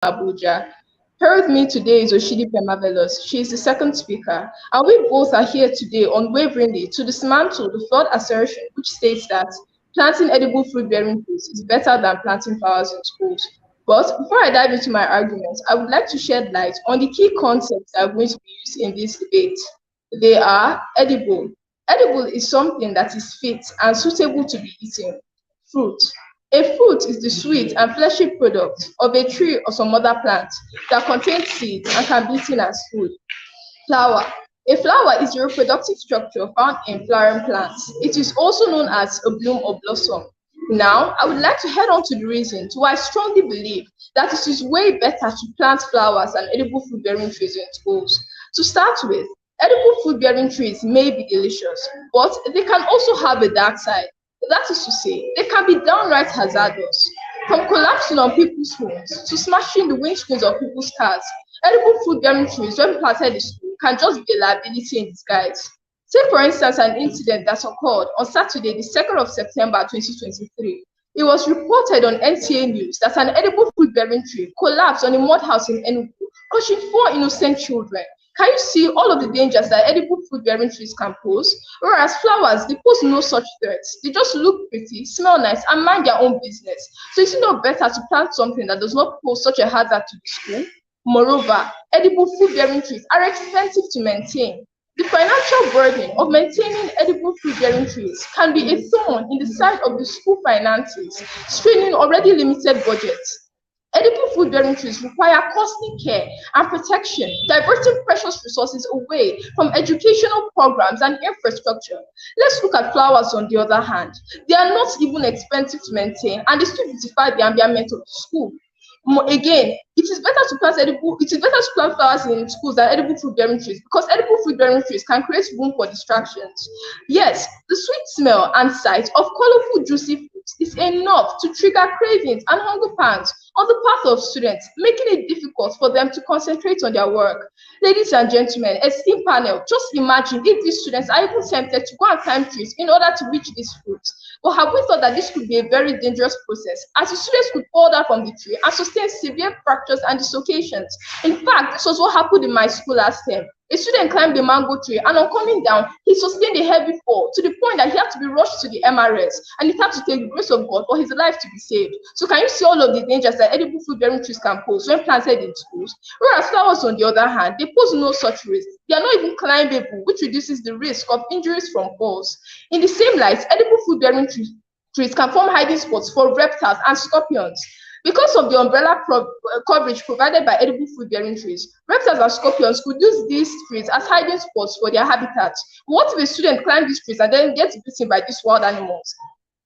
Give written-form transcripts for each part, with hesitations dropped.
Abuja. Here with me today is Oshidi Pemavelos. She is the second speaker, and we both are here today unwaveringly to dismantle the flawed assertion which states that planting edible fruit-bearing trees is better than planting flowers in schools. But before I dive into my arguments, I would like to shed light on the key concepts that are going to be used in this debate. They are edible. Edible is something that is fit and suitable to be eaten. Fruit. A fruit is the sweet and fleshy product of a tree or some other plant that contains seeds and can be eaten as food. Flower. A flower is the reproductive structure found in flowering plants. It is also known as a bloom or blossom. Now, I would like to head on to the reasons why I strongly believe that it is way better to plant flowers and edible fruit-bearing trees in schools. To start with, edible fruit-bearing trees may be delicious, but they can also have a dark side. That is to say, they can be downright hazardous. From collapsing on people's homes to smashing the windscreens of people's cars, edible fruit-bearing trees, when planted in school, can just be a liability in disguise. Take, for instance, an incident that occurred on Saturday, the 2nd of September 2023. It was reported on NTA News that an edible fruit-bearing tree collapsed on a mud house in Enugu, crushing 4 innocent children. Can you see all of the dangers that edible fruit-bearing trees can pose? Whereas flowers, they pose no such threats. They just look pretty, smell nice, and mind their own business. So is it not better to plant something that does not pose such a hazard to the school? Moreover, edible fruit-bearing trees are expensive to maintain. The financial burden of maintaining edible fruit-bearing trees can be a thorn in the side of the school finances, straining already limited budgets. Edible fruit-bearing trees require costly care and protection, diverting precious resources away from educational programs and infrastructure. Let's look at flowers on the other hand. They are not even expensive to maintain, and they still beautify the environment of the school. Again, it is better to plant flowers in schools than edible fruit-bearing trees because edible fruit-bearing trees can create room for distractions. Yes, the sweet smell and sight of colorful, juicy fruits is enough to trigger cravings and hunger pangs on the part of students, making it difficult for them to concentrate on their work. Ladies and gentlemen, esteemed panel, just imagine if these students are even tempted to go and climb trees in order to reach these fruits. But have we thought that this could be a very dangerous process, as the students could fall down from the tree and sustain severe fractures and dislocations? In fact, this was what happened in my school last term. A student climbed a mango tree, and on coming down, he sustained a heavy fall to the point that he had to be rushed to the MRS, and it had to take the grace of God for his life to be saved. So can you see all of the dangers that edible fruit-bearing trees can pose when planted in schools? Whereas flowers, on the other hand, they pose no such risk. They are not even climbable, which reduces the risk of injuries from falls. In the same light, edible fruit-bearing trees can form hiding spots for reptiles and scorpions. Because of the umbrella coverage provided by edible fruit-bearing trees, reptiles and scorpions could use these trees as hiding spots for their habitats. What if a student climbs these trees and then gets bitten by these wild animals?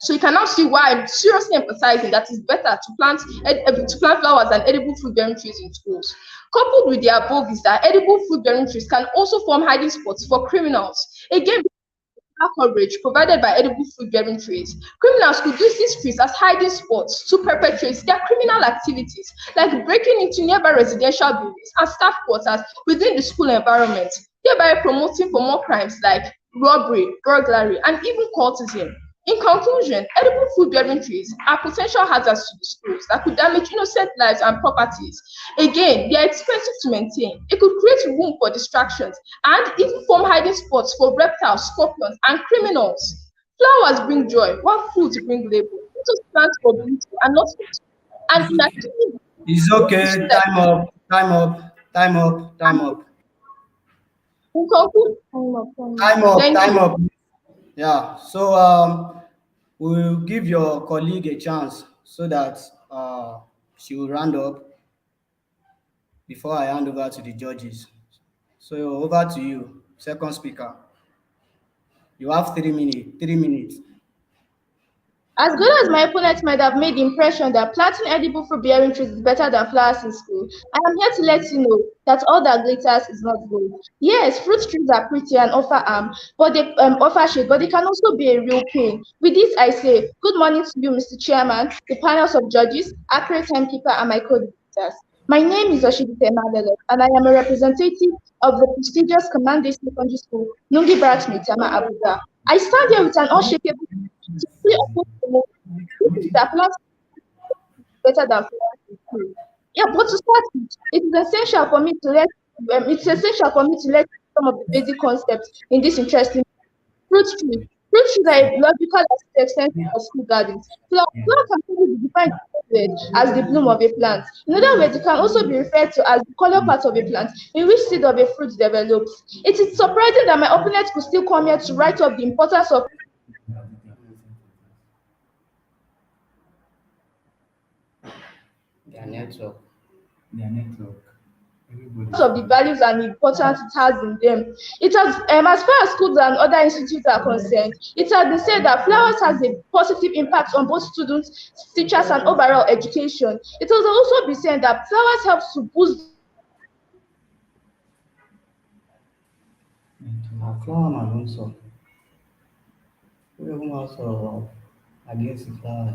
So you can now see why I'm seriously emphasizing that it's better to plant flowers and edible fruit-bearing trees in schools. Coupled with the above is that edible fruit-bearing trees can also form hiding spots for criminals. Again, coverage provided by edible fruit-bearing trees. Criminals could use these trees as hiding spots to perpetrate their criminal activities, like breaking into nearby residential buildings and staff quarters within the school environment, thereby promoting for more crimes like robbery, burglary, and even cultism. In conclusion, edible fruit-bearing trees are potential hazards to the schools that could damage innocent lives and properties. Again, they are expensive to maintain. It could create room for distractions and even form hiding spots for reptiles, scorpions, and criminals. Flowers bring joy, while fruits bring labor. Let us plant for beauty and not for and in achieving It's okay. Time up. Time up. Time up. Time up. in conclusion, Time up. thank Time you. up. Yeah. So we'll give your colleague a chance so that she will round up before I hand over to the judges. So over to you, second speaker. You have 3 minutes. 3 minutes. As good as my opponent might have made the impression that planting edible fruit-bearing trees is better than flowers in school, I am here to let you know that all that glitters is not gold. Yes, fruit trees are pretty and offer but they offer shade, but they can also be a real pain. With this, I say good morning to you, Mr. Chairman, the panels of judges, accurate timekeeper, and my co-debaters. My name is Oshibite Madele, and I am a representative of the prestigious Command Day Secondary School, Nungi Barracks, Maitama, Abuja. I stand here with an unshakable to fully oppose the motion. This is that plant better than flowers in school. Yeah, but to start with, it is essential for me to let it's essential for me to let some of the basic concepts in this interesting fruit trees. Fruit trees are a logical extension of school gardens. Flower can only be defined as the bloom of a plant. In other words, it can also be referred to as the color part of a plant in which seed of a fruit develops. It is surprising that my opponent could still come here to write up the importance Their network. of the values and importance it has in them. It has, as far as schools and other institutes are concerned, it has been said that flowers has a positive impact on both students, teachers, and overall education. It has also been said that flowers help to boost Flower man ló ń sọ. Ó yẹ kó máa sọ̀rọ̀ against flower.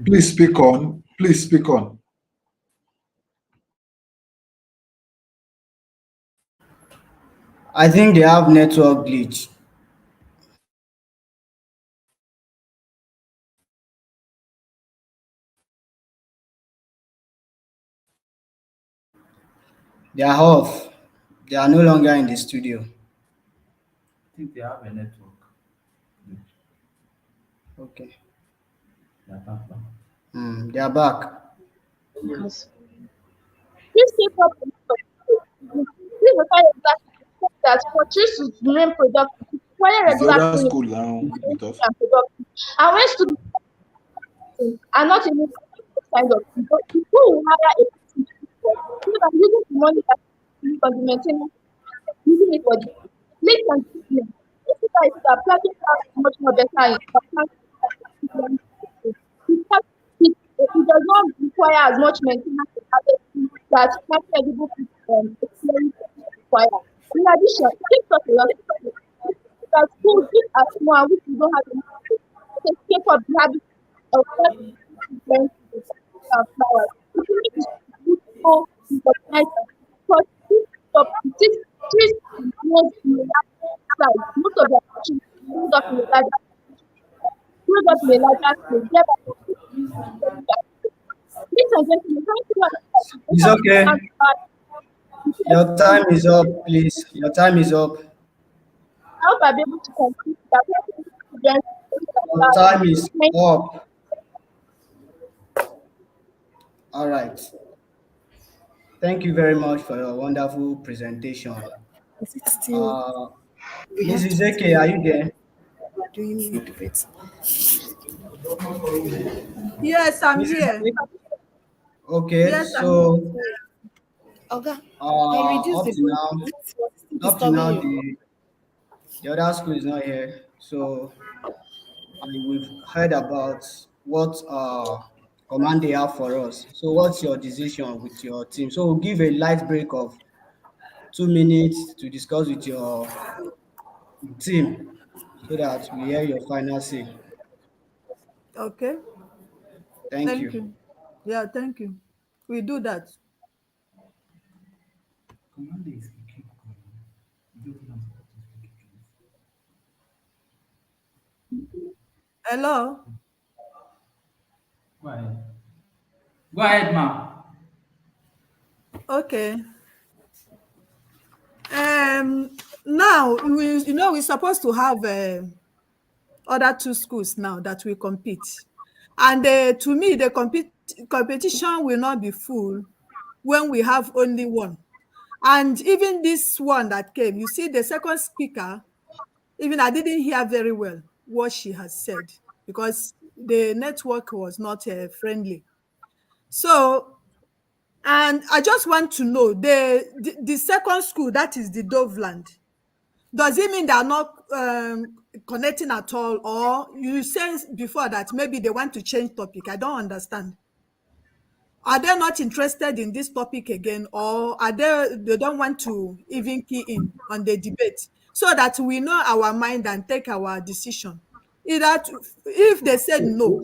Please speak on. Please speak on. I think they have network glitch. They are off. They are no longer in the studio. Okay. They are back. this keep up this require regular that for trees to remain productive, it require Is the regular other cleaning school now with us? and productive. And when students are not able to do this kind of thing, but the school will hire a person so that using the money that is for the maintenance, using it for the late and treatment. This is why that planting plants is much more better in planting. It does not require as much maintenance and harvesting that planting edible food experience require. In addition, take such a lot that schools which are small which we don't have enough to take up the habit of what learn to flowers. It is beautiful in the night because trees grows in a large size. Most of their trees grow up in a larger scale. Thereby, ladies and gentlemen, thank you It's okay. Your time is up, please. Your time is up. I hope I'll be able to conclude that Your time is thank up. All right. Thank you very much for your wonderful presentation. Is it still? Uh, We have Mrs. to Eke, are you there? doing it. Yes, I'm Mrs. here. Eke? Okay, Yes, I'm here. so Oga, I reduced up the to volume. now, It's still disturbing you. the other school is not here. So we've heard about what command they have for us. So what's your decision with your team? So we'll give a light break of 2 minutes to discuss with your team so that we hear your final say. Okay. Thank Thank you. you. Yeah, thank you. We do that. Hello. Go ahead, ma. Okay. Now we're supposed to have other two schools now that will compete, and to me the competition will not be full when we have only one. And even this one that came, you see, the second speaker, even I didn't hear very well what she has said because the network was not friendly. So, and I just want to know the second school, that is the Doveland. Does it mean they are not connecting at all? Or you said before that maybe they want to change topic? I don't understand. Are they not interested in this topic again, or are they don't want to even key in on the debate so that we know our mind and take our decision? Either if they said no,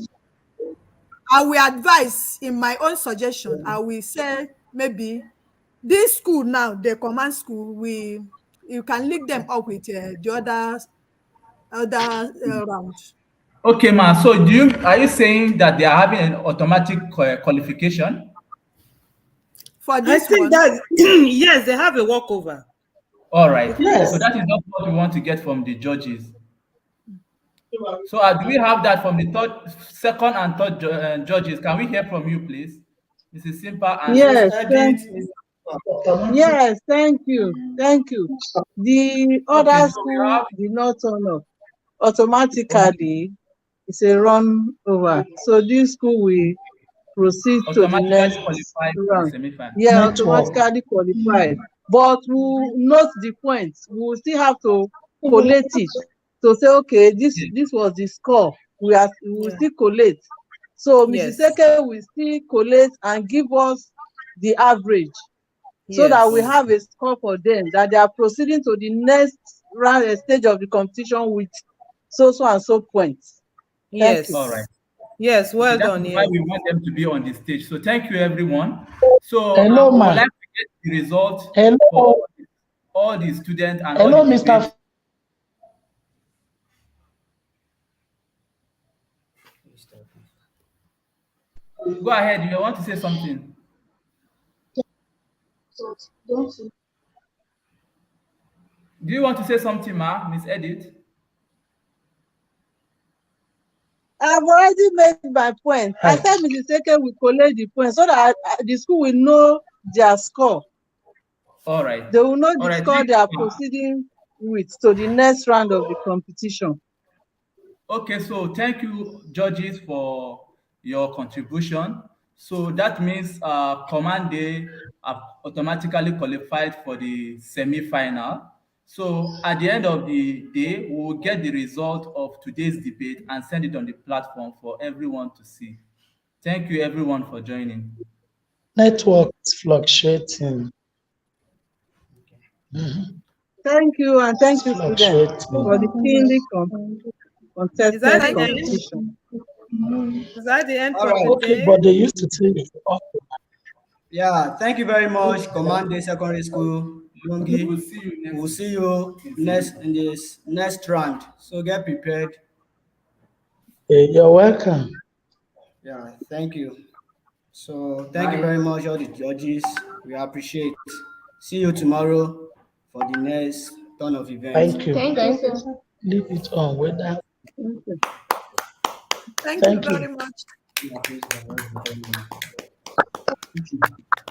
I will advise in my own suggestion. I will say maybe this school now, the command school, we you can link them up with the other round. Okay, ma. So are you saying that they are having an automatic qualification? For I this think one, that yes, they have a walkover. All right. So Yes. that is not what we want to get from the judges. So do we have that from the second and third judges? Can we hear from you, please? Mrs. Simple and Mrs. Yes. Edit. Thank you. Yes. Thank you. Thank you. The okay. other So we school have did not turn up. Automatically, it's a run over. So this school will proceed to the automatically next qualified for the round. semi-final. Yeah, Network. automatically qualified. But we'll note the points. We will still have to collate it to say, okay, this Yes. this was the score. We will Yeah. still collate. So Mrs. Yes. Eke will still collate and give us the average so that we Yes. have a score for them, that they are proceeding to the next round stage of the competition with so and so points. Thank you. All right. Yes. Yes. Okay, Well that done. is why Yes. we want them to be on the stage. So thank you, everyone. So Thank Hello, we would ma. like to get the result for Hello. all the students and all the Hello, Mr. debates. Go ahead. You want to say something? Don't you? Do you want to say something, ma, Miss Edith? I've already made my point. I Hi. said Mrs. Eke will collect the points so that the school will know their score. All right. They will know All the right. score Thank they are you, ma. proceeding with to the next round of the competition. Okay, so thank you, judges, for your contribution. So that means Command Day have automatically qualified for the semi-final. So at the end of the day, we will get the result of today's debate and send it on the platform for everyone to see. Thank you, everyone, for joining. Network is fluctuating. Mhm. Thank you, and thank It's you, students, for fluctuating. the keenly Is that contested the end? competition. Is that the end All for right. Okay, today? but they used to say it's off. Yeah, thank you very much, Command Day Secondary School, We will Lungi. see you next We'll week. see you next in this next round. So get prepared. You're welcome. Yeah, thank you. So thank you Bye. very much, all the judges. We appreciate. See you tomorrow for the next turn of events. Thank you. Thank you, sir. Leave it on. Whether. Thank you. thank you Thank you. very much. Yeah, please, the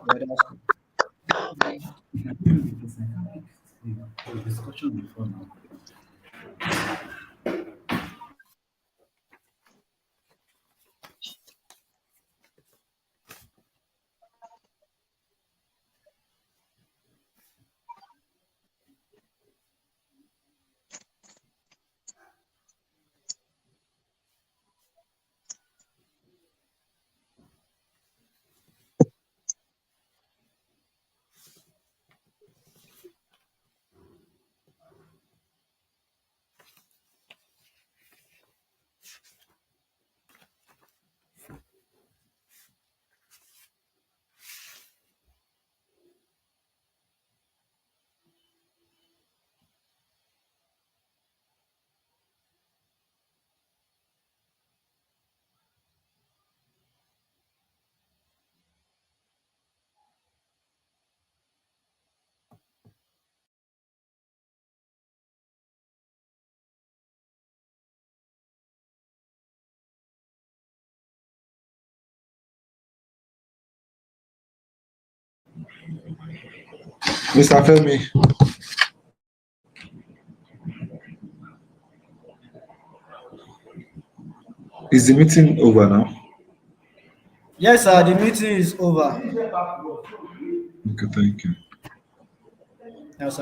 other school. Discussion before now. Mr. Femi, is the meeting over now? Yes, sir. The meeting is over. Okay, thank you. Yes, sir.